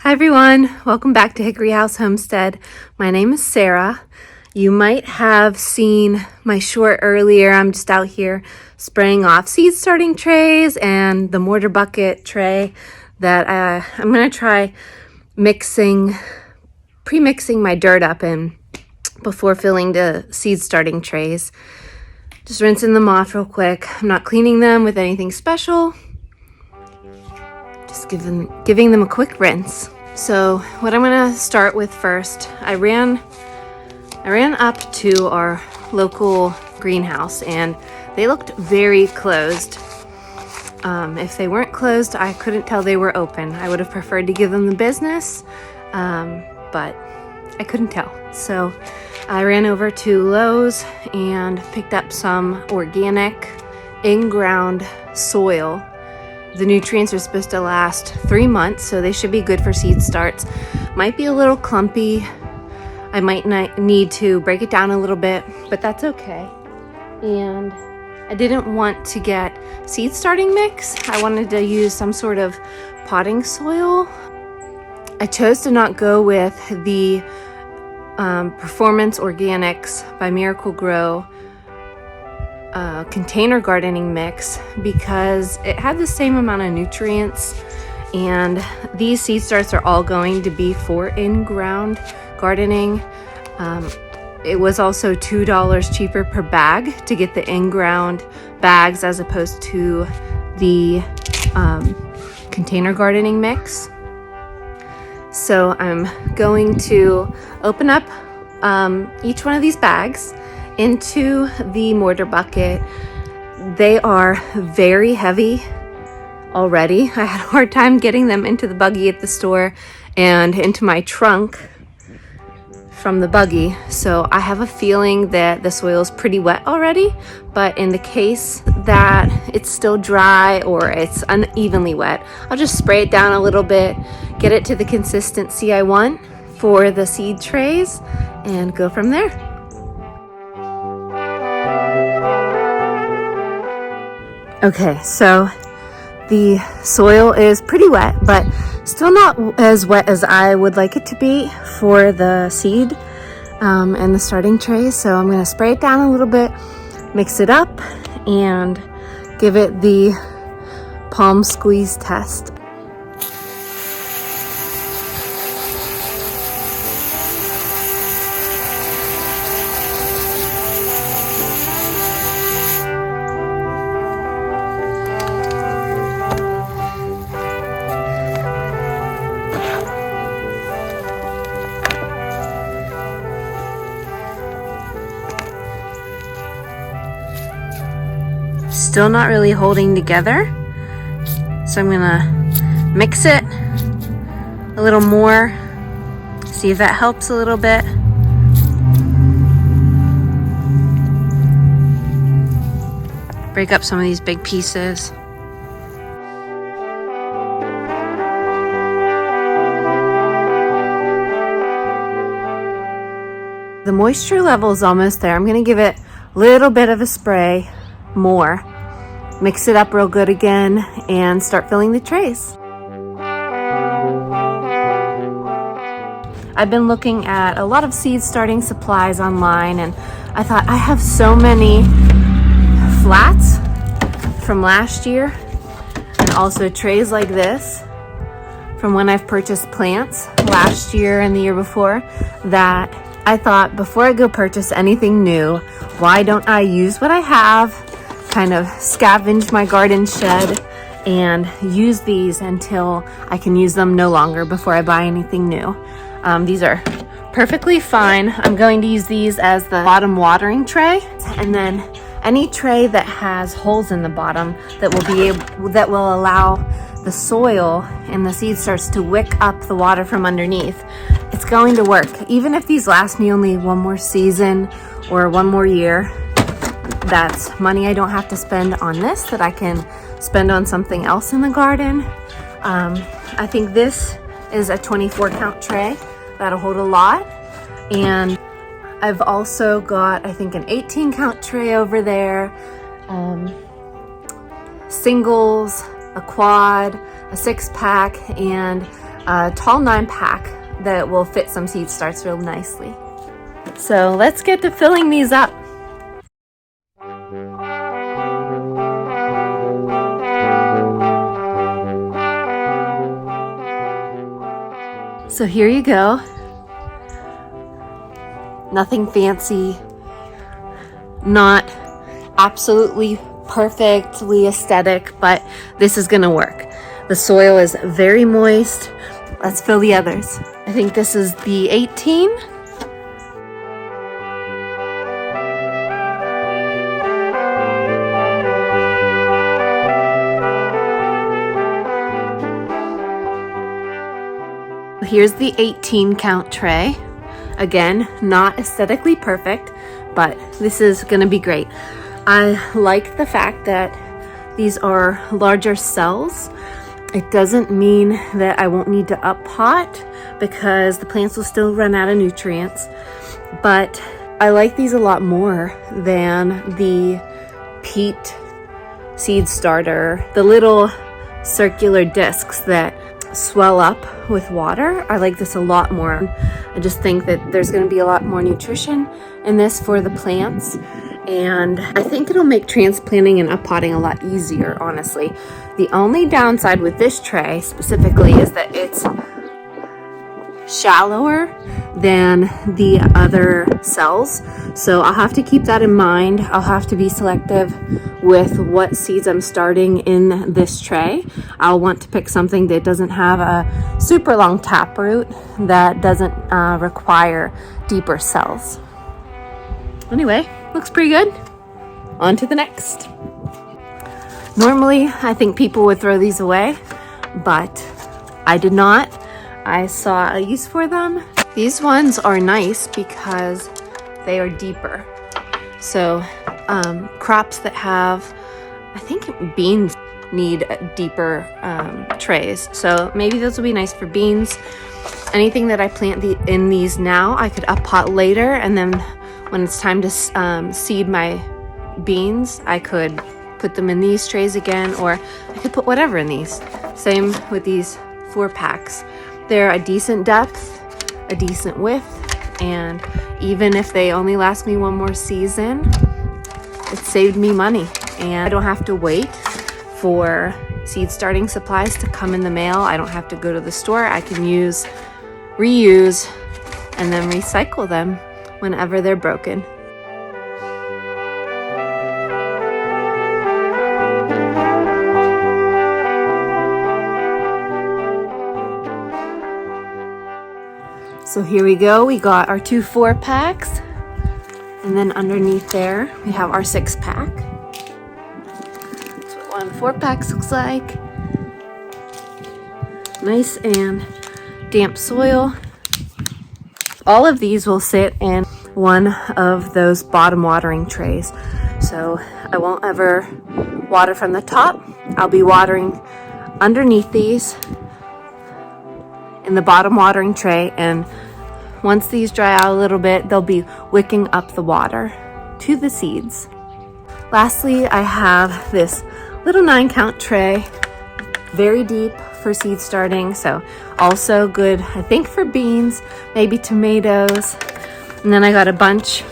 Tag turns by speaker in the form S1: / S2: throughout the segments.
S1: Hi everyone, welcome back to Hickory House Homestead. My name is Sarah. You might have seen my short earlier. I'm just out here spraying off seed starting trays and the mortar bucket tray that I'm going to try pre-mixing my dirt up in before filling the seed starting trays. Just rinsing them off real quick. I'm not cleaning them with anything special. Just giving them a quick rinse. So what I'm gonna start with first, I ran up to our local greenhouse and they looked very closed. If they weren't closed, I couldn't tell they were open. I would have preferred to give them the business, but I couldn't tell. So I ran over to Lowe's and picked up some organic in-ground soil. The nutrients are supposed to last 3 months, so they should be good for seed starts. Might be a little clumpy. I might need to break it down a little bit, but that's okay. And I didn't want to get seed starting mix. I wanted to use some sort of potting soil. I chose to not go with the Performance Organics by Miracle Grow container gardening mix because it had the same amount of nutrients, and these seed starts are all going to be for in-ground gardening. It was also $2 cheaper per bag to get the in-ground bags as opposed to the container gardening mix. So I'm going to open up each one of these bags into the mortar bucket. They are very heavy already. I had a hard time getting them into the buggy at the store and into my trunk from the buggy. So I have a feeling that the soil is pretty wet already, but in the case that it's still dry or it's unevenly wet, I'll just spray it down a little bit, get it to the consistency I want for the seed trays, and go from there. Okay, so the soil is pretty wet, but still not as wet as I would like it to be for the seed and the starting trays. So I'm going to spray it down a little bit, mix it up, and give it the palm squeeze test. Still not really holding together, so I'm gonna mix it a little more, see if that helps a little bit. Break up some of these big pieces. The moisture level is almost there. I'm gonna give it a little bit of a spray more, mix it up real good again, and start filling the trays. I've been looking at a lot of seed starting supplies online, and I thought I have so many flats from last year and also trays like this from when I've purchased plants last year and the year before, that I thought before I go purchase anything new, why don't I use what I have, kind of scavenge my garden shed and use these until I can use them no longer before I buy anything new. These are perfectly fine. I'm going to use these as the bottom watering tray, and then any tray that has holes in the bottom that will allow the soil and the seed starts to wick up the water from underneath. It's going to work. Even if these last me only one more season or one more year, that's money I don't have to spend on this that I can spend on something else in the garden. I think this is a 24 count tray. That'll hold a lot. And I've also got, I think, an 18 count tray over there. Singles, a quad, a 6-pack, and a tall 9-pack that will fit some seed starts real nicely. So let's get to filling these up. So here you go. Nothing fancy, not absolutely perfectly aesthetic, but this is gonna work. The soil is very moist. Let's fill the others. I think this is the 18. Here's the 18 count tray. Again, not aesthetically perfect, but this is gonna be great. I like the fact that these are larger cells. It doesn't mean that I won't need to up pot because the plants will still run out of nutrients, but I like these a lot more than the peat seed starter, the little circular discs that swell up with water. I like this a lot more. I just think that there's going to be a lot more nutrition in this for the plants, and I think it'll make transplanting and uppotting a lot easier, honestly. The only downside with this tray specifically is that it's shallower than the other cells, so I'll have to keep that in mind. I'll have to be selective with what seeds I'm starting in this tray. I'll want to pick something that doesn't have a super long taproot, that doesn't require deeper cells. Anyway, looks pretty good. On to the next. Normally, I think people would throw these away, but I did not. I saw a use for them. These ones are nice because they are deeper. So crops that have, I think beans need deeper trays. So maybe those will be nice for beans. Anything that I plant in these now, I could up pot later, and then when it's time to seed my beans, I could put them in these trays again, or I could put whatever in these. Same with these 4-packs. They're a decent depth, a decent width, and even if they only last me one more season, it saved me money, and I don't have to wait for seed starting supplies to come in the mail. I don't have to go to the store. I can use, reuse, and then recycle them whenever they're broken. So here we go. We got our 2 4-packs, and then underneath there we have our 6-pack. That's what one of the 4-packs looks like. Nice and damp soil. All of these will sit in one of those bottom watering trays. So I won't ever water from the top. I'll be watering underneath these in the bottom watering tray, and once these dry out a little bit, they'll be wicking up the water to the seeds. Lastly, I have this little 9-count tray, very deep for seed starting, so also good, I think, for beans, maybe tomatoes. And then I got a bunch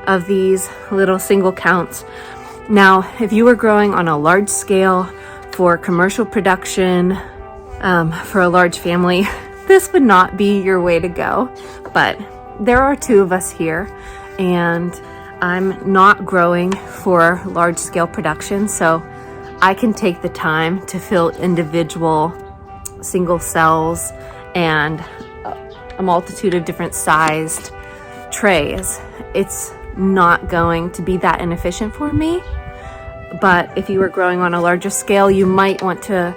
S1: of these little single counts. Now, if you were growing on a large scale for commercial production, for a large family, this would not be your way to go. But there are 2 of us here, and I'm not growing for large scale production, so I can take the time to fill individual single cells and a multitude of different sized trays. It's not going to be that inefficient for me. But if you were growing on a larger scale, you might want to,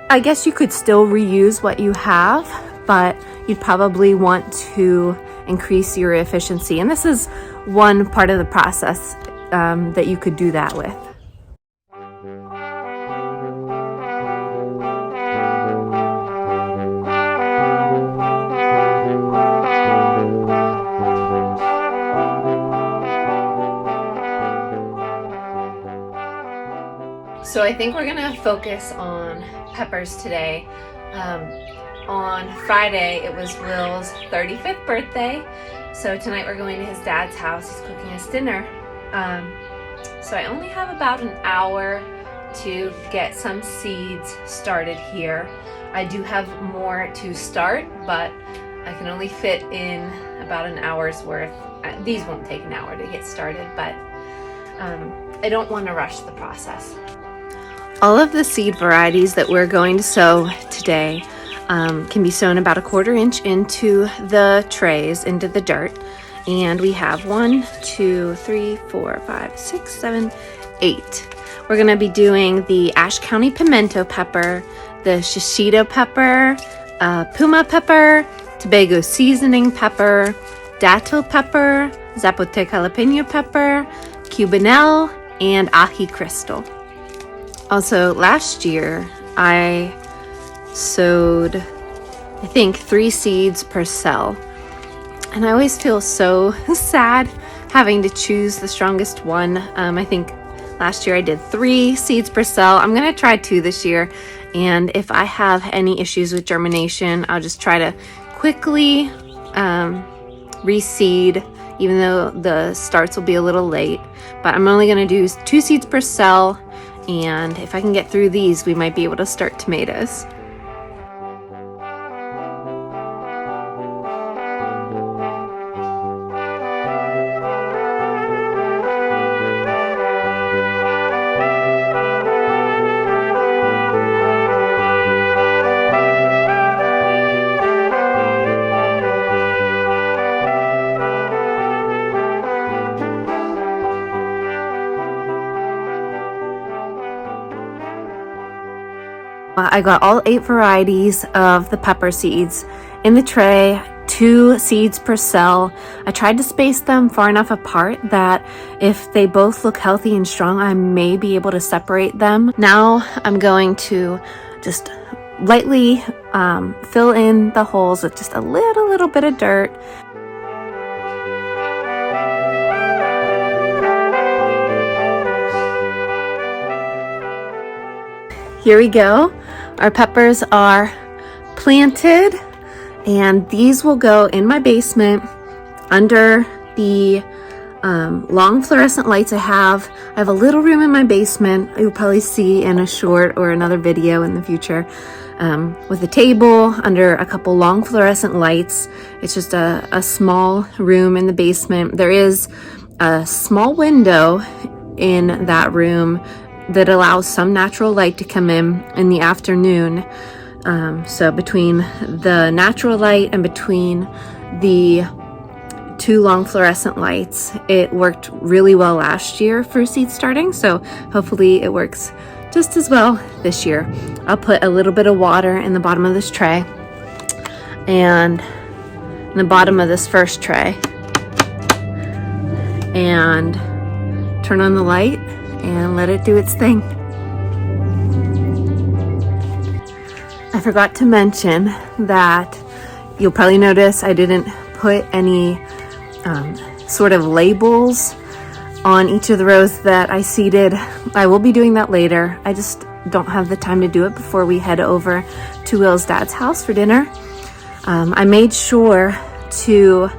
S1: I guess you could still reuse what you have, but you'd probably want to increase your efficiency. And this is one part of the process that you could do that with. So I think we're gonna focus on peppers today. On Friday, it was Will's 35th birthday, so tonight we're going to his dad's house. He's cooking us dinner. So I only have about an hour to get some seeds started here. I do have more to start, but I can only fit in about an hour's worth. These won't take an hour to get started, but I don't want to rush the process. All of the seed varieties that we're going to sow today can be sown about 1/4 inch into the trays, into the dirt. And we have 1, 2, 3, 4, 5, 6, 7, 8. We're going to be doing the Ashe County pimento pepper, the shishito pepper, puma pepper, Tobago seasoning pepper, datil pepper, Zapoteca jalapeno pepper, cubanelle, and ají crystal. Also, last year I sowed, I think, 3 seeds per cell. And I always feel so sad having to choose the strongest one. I think last year I did 3 seeds per cell. I'm going to try 2 this year. And if I have any issues with germination, I'll just try to quickly reseed, even though the starts will be a little late. But I'm only going to do 2 seeds per cell. And if I can get through these, we might be able to start tomatoes. I got all 8 varieties of the pepper seeds in the tray, 2 seeds per cell. I tried to space them far enough apart that if they both look healthy and strong, I may be able to separate them. Now I'm going to just lightly fill in the holes with just a little bit of dirt. Here we go. Our peppers are planted, and these will go in my basement under the long fluorescent lights I have. I have a little room in my basement you'll probably see in a short or another video in the future, with a table under a couple long fluorescent lights. It's just a small room in the basement. There is a small window in that room that allows some natural light to come in the afternoon. So between the natural light and between the 2 long fluorescent lights, it worked really well last year for seed starting. So hopefully it works just as well this year. I'll put a little bit of water in the bottom of this tray and in the bottom of this first tray, and turn on the light and let it do its thing. I forgot to mention that you'll probably notice I didn't put any sort of labels on each of the rows that I seeded. I will be doing that later. I just don't have the time to do it before we head over to Will's dad's house for dinner. I made sure to,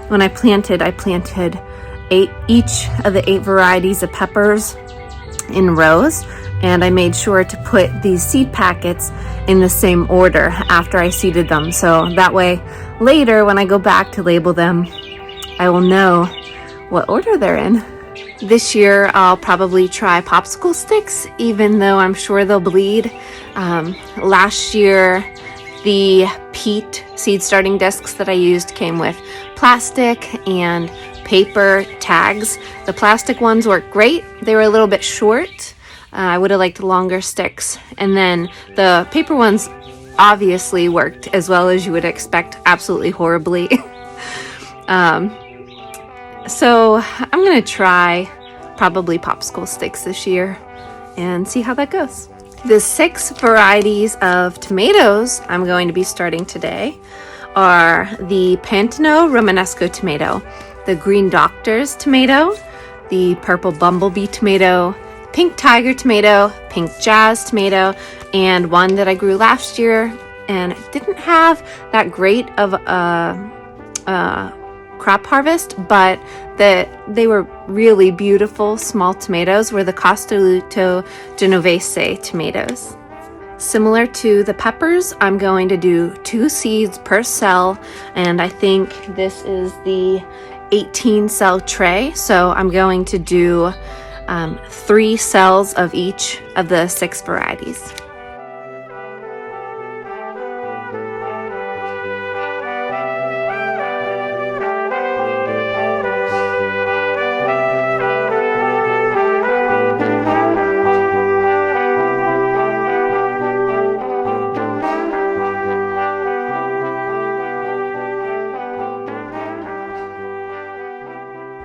S1: when I planted each of the 8 varieties of peppers in rows, and I made sure to put these seed packets in the same order after I seeded them, so that way later when I go back to label them, I will know what order they're in. This year I'll probably try popsicle sticks, even though I'm sure they'll bleed. Last year the peat seed starting discs that I used came with plastic and paper tags. The plastic ones worked great. They were a little bit short. I would have liked longer sticks. And then the paper ones obviously worked as well as you would expect, absolutely horribly. So I'm gonna try probably popsicle sticks this year and see how that goes. The 6 varieties of tomatoes I'm going to be starting today are the Pantano Romanesco tomato, the Green Doctor's tomato, the Purple Bumblebee tomato, Pink Tiger tomato, Pink Jazz tomato, and one that I grew last year and it didn't have that great of a crop harvest, but they were really beautiful small tomatoes. Were the Costoluto Genovese tomatoes. Similar to the peppers, I'm going to do 2 seeds per cell, and I think this is the 18 cell tray, so I'm going to do 3 cells of each of the 6 varieties.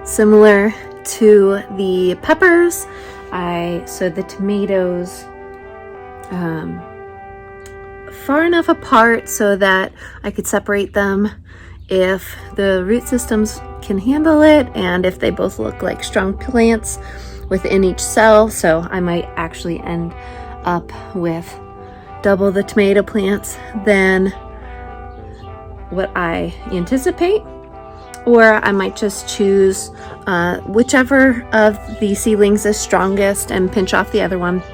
S1: Similar to the peppers, I sowed the tomatoes far enough apart so that I could separate them if the root systems can handle it and if they both look like strong plants within each cell. So I might actually end up with double the tomato plants than what I anticipate. Or I might just choose whichever of the seedlings is strongest and pinch off the other one.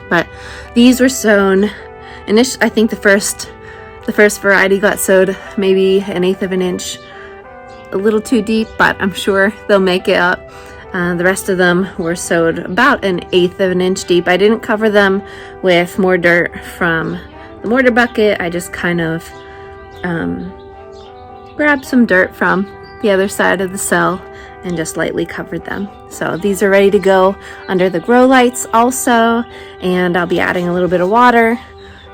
S1: But these were sown, I think the first variety got sowed maybe 1/8 of an inch, a little too deep, but I'm sure they'll make it up. The rest of them were sowed about 1/8 of an inch deep. I didn't cover them with more dirt from the mortar bucket. I just kind of grabbed some dirt from the other side of the cell and just lightly covered them. So these are ready to go under the grow lights also, and I'll be adding a little bit of water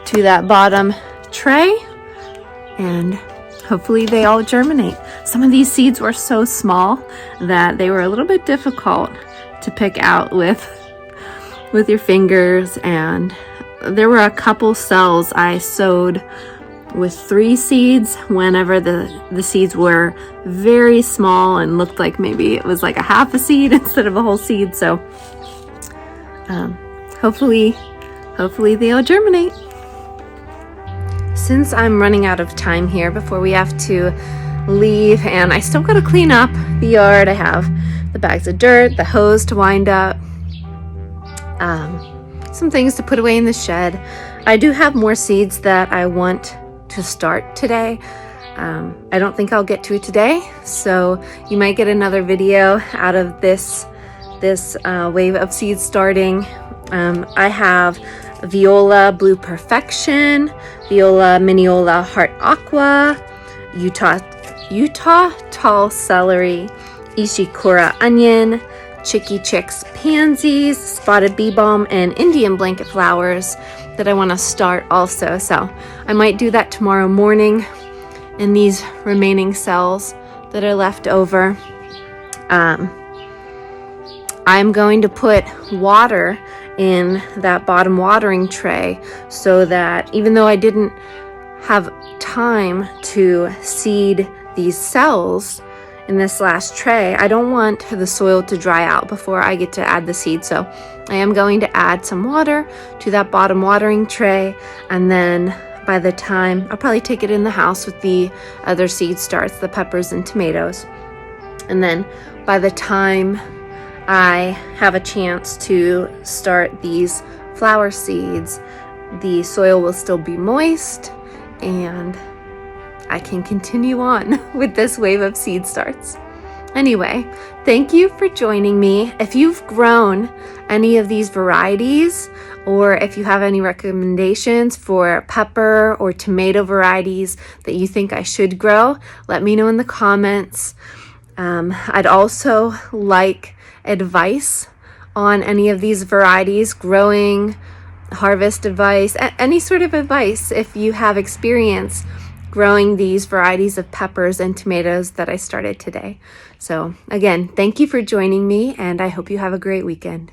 S1: to that bottom tray, and hopefully they all germinate. Some of these seeds were so small that they were a little bit difficult to pick out with your fingers, and there were a couple cells I sowed with 3 seeds whenever the seeds were very small and looked like maybe it was like a half a seed instead of a whole seed. So hopefully they all germinate. Since I'm running out of time here before we have to leave, and I still gotta clean up the yard, I have the bags of dirt, the hose to wind up, some things to put away in the shed. I do have more seeds that I want to start today. I don't think I'll get to it today, so you might get another video out of this wave of seeds starting. I have Viola Blue Perfection, Viola Miniola Heart Aqua, Utah Tall Celery, Ishikura Onion, Chicky Chicks Pansies, Spotted Bee Balm, and Indian Blanket Flowers that I want to start also. So I might do that tomorrow morning. And these remaining cells that are left over, I'm going to put water in that bottom watering tray so that even though I didn't have time to seed these cells in this last tray, I don't want the soil to dry out before I get to add the seed. So I am going to add some water to that bottom watering tray, and then by the time, I'll probably take it in the house with the other seed starts, the peppers and tomatoes. And then by the time I have a chance to start these flower seeds, the soil will still be moist and I can continue on with this wave of seed starts. Anyway, thank you for joining me. If you've grown any of these varieties, or if you have any recommendations for pepper or tomato varieties that you think I should grow, let me know in the comments. I'd also like advice on any of these varieties, growing, harvest advice, any sort of advice if you have experience growing these varieties of peppers and tomatoes that I started today. So again, thank you for joining me, and I hope you have a great weekend.